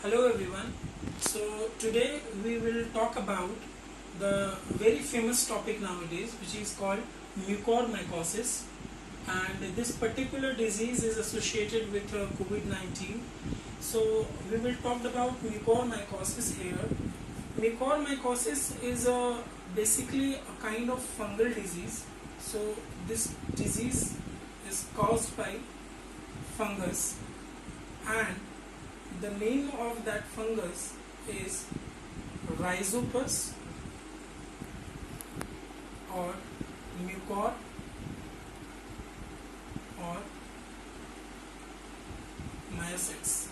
Hello everyone. So today we will talk about the very famous topic nowadays, which is called mucormycosis, and this particular disease is associated with COVID-19. So we will talk about mucormycosis here. Mucormycosis is basically a kind of fungal disease. So this disease is caused by fungus, and the name of that fungus is Rhizopus or mucor or myocytes.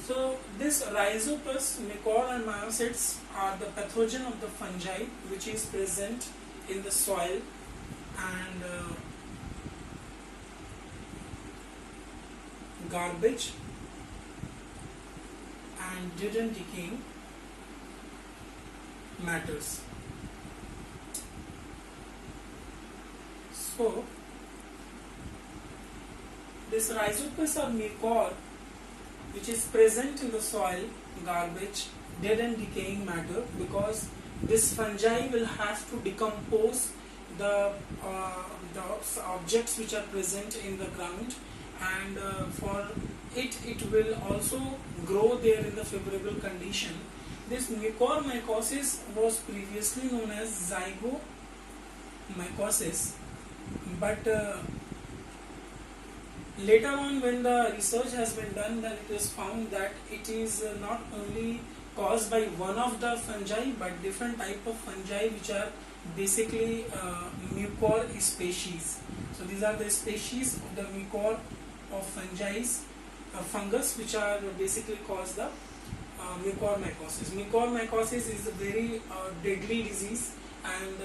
So this Rhizopus, mucor and myocytes are the pathogen of the fungi which is present in the soil and garbage and didn't decaying matters. So this Rhizopus or mucor, which is present in the soil, garbage, dead and decaying matter, because this fungi will have to decompose the objects which are present in the ground, and for it will also grow there in the favorable condition. This mucormycosis was previously known as zygomycosis, but later on when the research has been done, then it is found that it is not only caused by one of the fungi but different type of fungi which are basically mucor species. So these are the species of the mucor of fungus which are basically cause the mucormycosis. Mucormycosis is a very deadly disease, and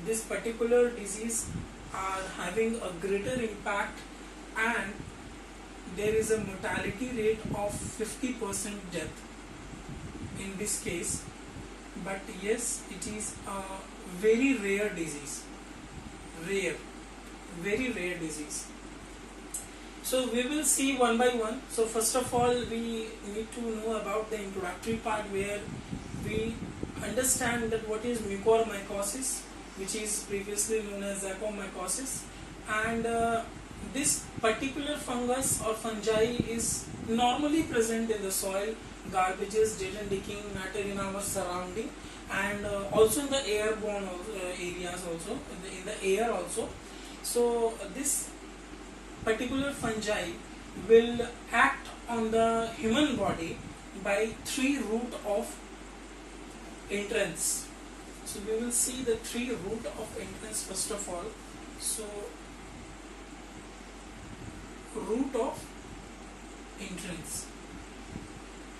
this particular disease are having a greater impact, and there is a mortality rate of 50% death in this case. But yes, it is a very rare disease, very rare disease. So we will see one by one. So first of all, we need to know about the introductory part, where we understand that what is mucormycosis, which is previously known as zygomycosis, and this particular fungus or fungi is normally present in the soil, garbages, dead and decaying matter in our surrounding, and also in the airborne areas, also in the air also. So this particular fungi will act on the human body by three route of entrance. So we will see the three route of entrance first of all. So route of entrance.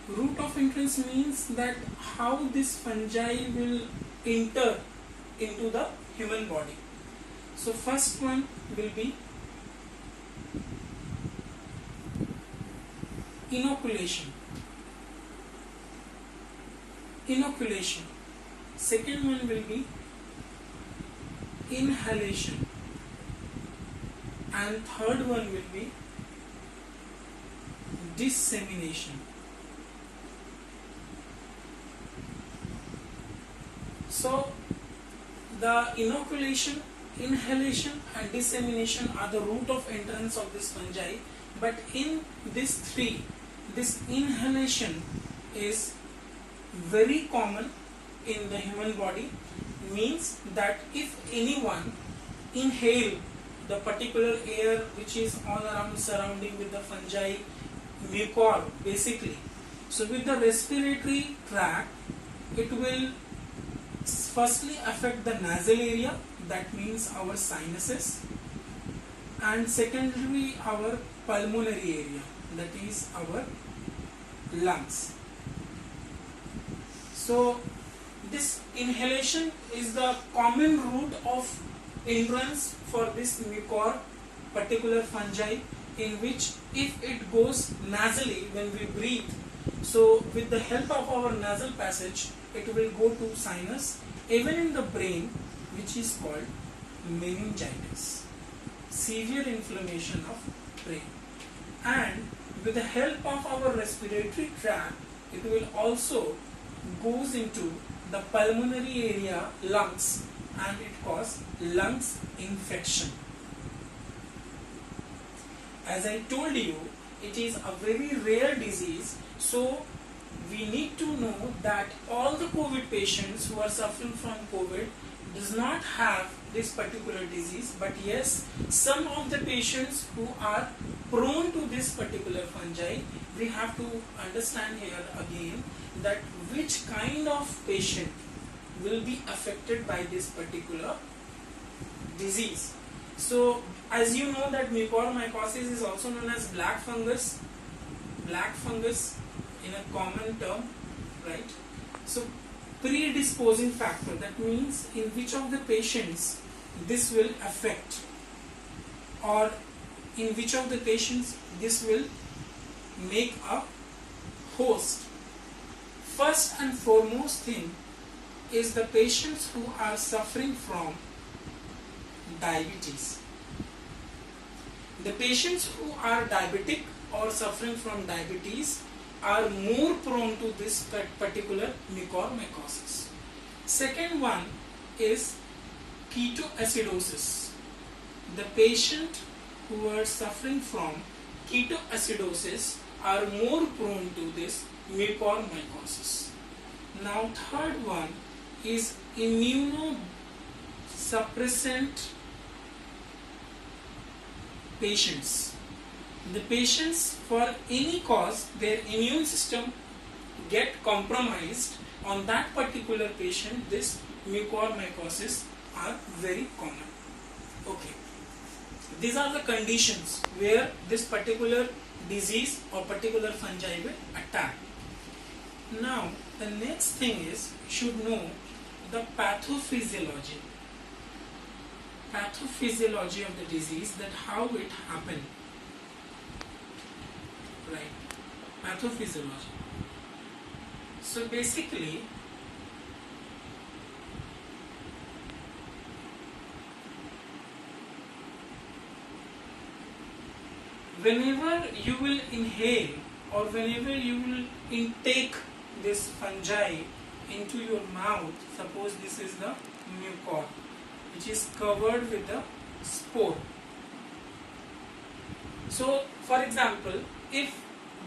Route of entrance means that how this fungi will enter into the human body. So first one will be inoculation. Second one will be inhalation, and third one will be dissemination. So the inoculation, inhalation and dissemination are the route of entrance of this fungi, but in these three, this inhalation is very common in the human body. Means that if anyone inhale the particular air which is all around surrounding with the fungi, mucor basically, so with the respiratory tract, it will firstly affect the nasal area, that means our sinuses, and secondly our pulmonary area, that is our lungs. So this inhalation is the common route of entrance for this mucor particular fungi, in which if it goes nasally when we breathe, so with the help of our nasal passage, it will go to sinus, even in the brain, which is called meningitis, severe inflammation of brain. And with the help of our respiratory tract, it will also goes into the pulmonary area, lungs, and it causes lungs infection. As I told you, it is a very rare disease, so we need to know that all the COVID patients who are suffering from COVID does not have this particular disease, but yes, some of the patients who are prone to this particular fungi, we have to understand here again that which kind of patient will be affected by this particular disease. So as you know that mucormycosis is also known as black fungus in a common term, right? So predisposing factor, that means in which of the patients this will affect, or in which of the patients this will make a host. First and foremost thing is the patients who are suffering from diabetes. The patients who are diabetic or suffering from diabetes are more prone to this particular mucormycosis. Second one is ketoacidosis. The patient who are suffering from ketoacidosis are more prone to this mucormycosis. Now third one is immunosuppressant patients. The patients, for any cause, their immune system get compromised. On that particular patient, this mucormycosis are very common. Okay, these are the conditions where this particular disease or particular fungi will attack. Now the next thing is, you should know the pathophysiology of the disease, that how it happened. Right, pathophysiology. So basically, whenever you will inhale or whenever you will intake this fungi into your mouth, suppose this is the mucor which is covered with the spore. So for example, if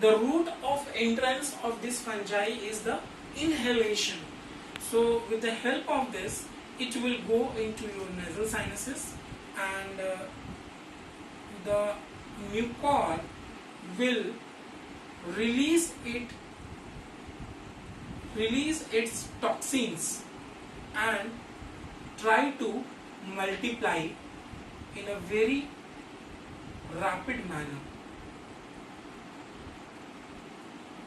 the route of entrance of this fungi is the inhalation, so with the help of this it will go into your nasal sinuses, and the mucor will release its toxins and try to multiply in a very rapid manner,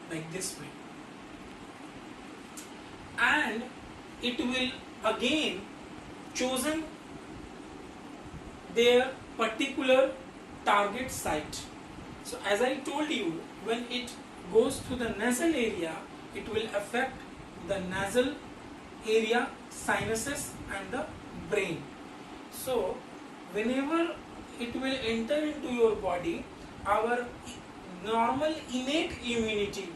like this way, and it will again chosen their particular target site. So as I told you, when it goes to the nasal area, it will affect the nasal area, sinuses and the brain. So whenever it will enter into your body, our normal innate immunity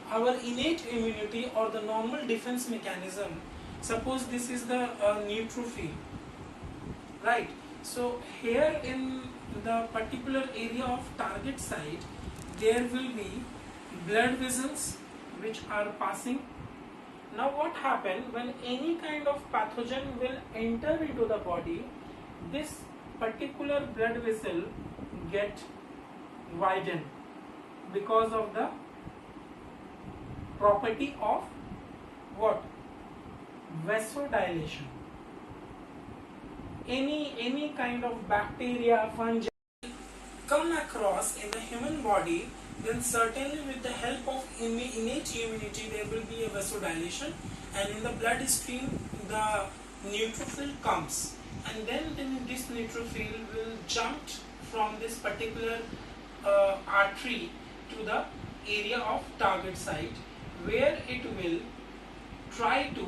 or the normal defense mechanism, suppose this is the neutrophil, right? So here in the particular area of target site, there will be blood vessels which are passing. Now what happens when any kind of pathogen will enter into the body, this particular blood vessel get widened because of the property of what? Vasodilation. Any kind of bacteria, fungi come across in the human body, then certainly with the help of innate immunity there will be a vasodilation, and in the blood stream the neutrophil comes, and then this neutrophil will jump from this particular artery to the area of target site, where it will try to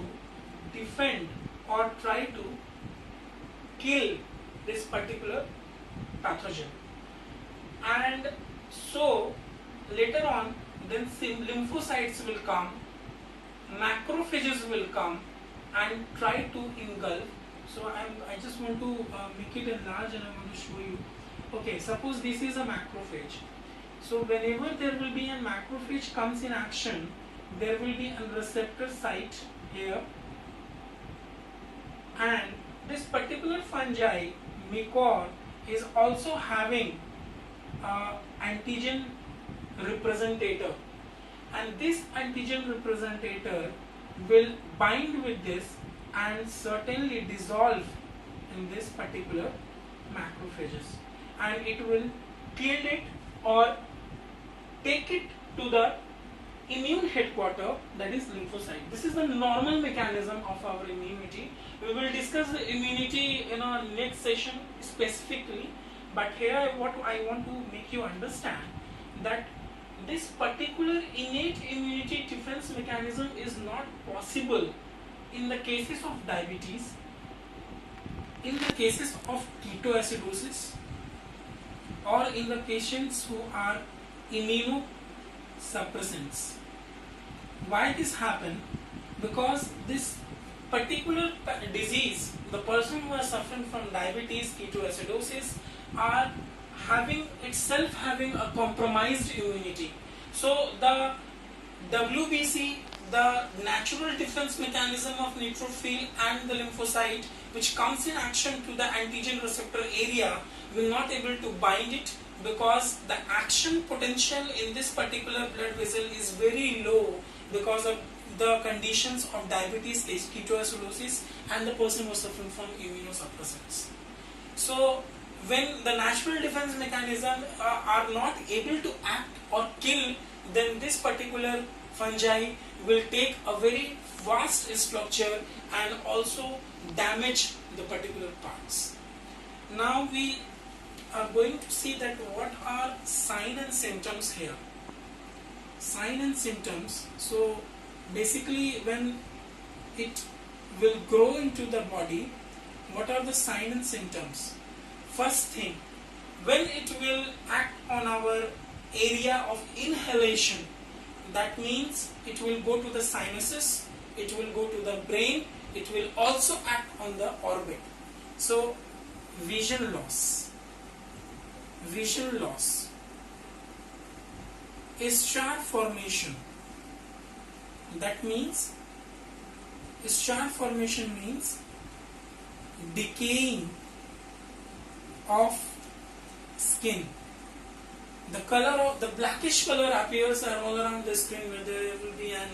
defend or try to kill this particular pathogen. And so later on, then lymphocytes will come, macrophages will come and try to engulf. So I just want to make it enlarge and I want to show you. Okay, suppose this is a macrophage. So whenever there will be a macrophage comes in action, there will be a receptor site here, and this particular fungi, Mycor, is also having antigen representator, and this antigen representator will bind with this and certainly dissolve in this particular macrophages, and it will kill it or take it to the immune headquarter, that is lymphocyte. This is the normal mechanism of our immunity. We will discuss the immunity in our next session specifically, but here what I want to make you understand that this particular innate immunity defense mechanism is not possible in the cases of diabetes, in the cases of ketoacidosis, or in the patients who are immunosuppressants. Why this happen? Because this particular disease, the person who is suffering from diabetes, ketoacidosis, are having a compromised immunity. So the WBC, the natural defense mechanism of neutrophil and the lymphocyte, which comes in action to the antigen receptor area, will not able to bind it, because the action potential in this particular blood vessel is very low because of the conditions of diabetes, ketoacidosis, and the person who is suffering from immunosuppressants. So when the natural defense mechanism are not able to act or kill, then this particular fungi will take a very vast structure and also damage the particular parts. Now we are going to see that what are signs and symptoms here. Sign and symptoms. So basically when it will grow into the body, what are the signs and symptoms? First thing, when it will act on our area of inhalation, that means it will go to the sinuses, it will go to the brain, it will also act on the orbit. So vision loss, scar formation, that means scar formation means decaying of skin. The color of the blackish color appears all around the skin where there will be an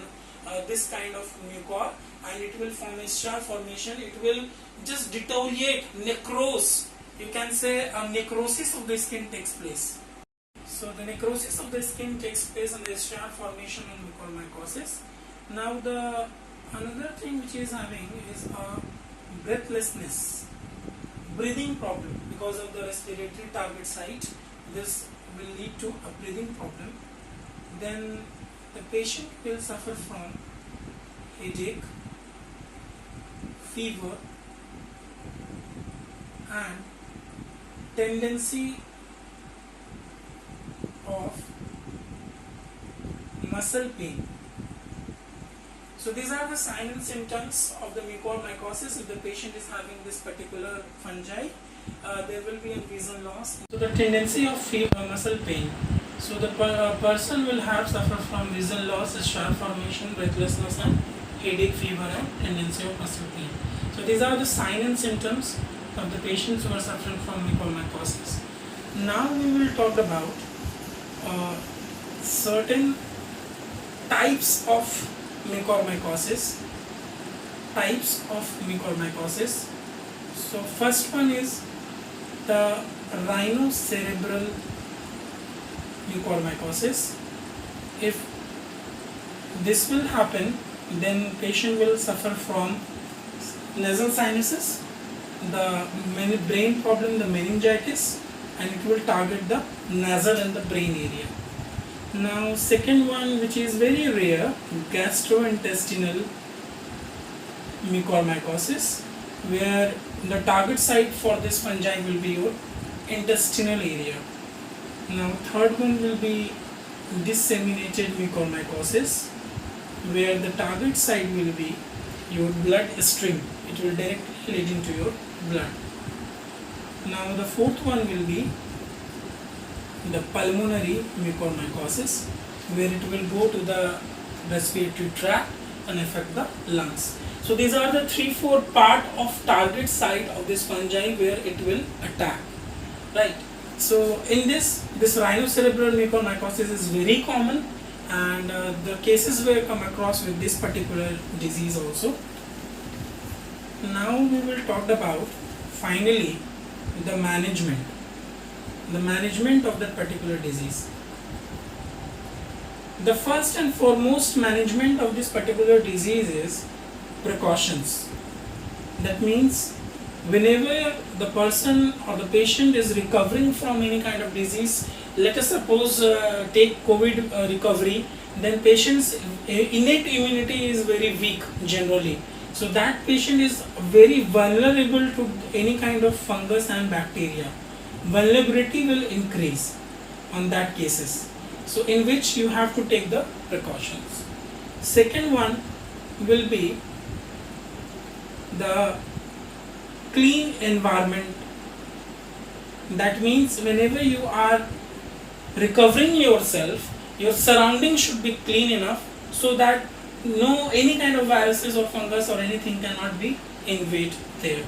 this kind of mucor, and it will form a scar formation. It will just deteriorate, necrose. You can say a necrosis of the skin takes place. So the necrosis of the skin takes place and the scar formation in mucormycosis. Now the another thing which is having is a breathlessness, breathing problem because of the respiratory target site. This will lead to a breathing problem. Then the patient will suffer from headache, fever, and tendency of muscle pain. So these are the signs and symptoms of the mucormycosis. If the patient is having this particular fungi, there will be a vision loss. So the tendency of fever, muscle pain. So the person will suffer from vision loss, scar formation, breathlessness, and headache, fever, and tendency of muscle pain. So these are the signs and symptoms of the patients who are suffering from mucormycosis. Now we will talk about certain types of mucormycosis. So first one is the rhinocerebral mucormycosis. If this will happen, then patient will suffer from nasal sinuses, the brain problem, the meningitis, and it will target the nasal and the brain area. Now second one, which is very rare, gastrointestinal mucormycosis, where the target site for this fungi will be your intestinal area. Now third one will be disseminated mucormycosis, where the target site will be your blood stream. It will directly lead into your blood. Now the fourth one will be the pulmonary mucormycosis, where it will go to the respiratory tract and affect the lungs. So these are the 3-4 part of target site of this fungi where it will attack, right? So in this rhinocerebral mucormycosis is very common, and the cases were come across with this particular disease also. Now we will talk about finally the management of that particular disease. The first and foremost management of this particular disease is precautions. That means whenever the person or the patient is recovering from any kind of disease, let us suppose take COVID recovery, then patient's innate immunity is very weak generally. So that patient is very vulnerable to any kind of fungus and bacteria. Vulnerability will increase on that cases. So in which you have to take the precautions. Second one will be the clean environment. That means whenever you are recovering yourself, your surroundings should be clean enough so that any kind of viruses or fungus or anything cannot be invade there.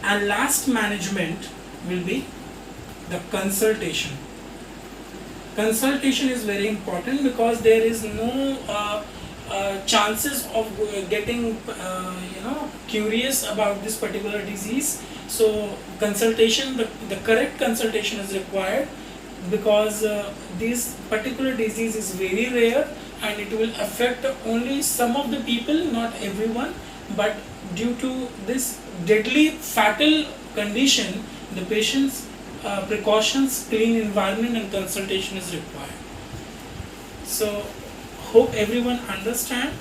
And last management will be the consultation. Consultation is very important because there is no chances of getting curious about this particular disease. So consultation, the correct consultation is required, because this particular disease is very rare and it will affect only some of the people, not everyone. But due to this deadly fatal condition, the patient's precautions, clean environment and consultation is required. So hope everyone understand,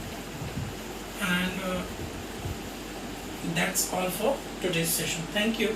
and that's all for today's session. Thank you.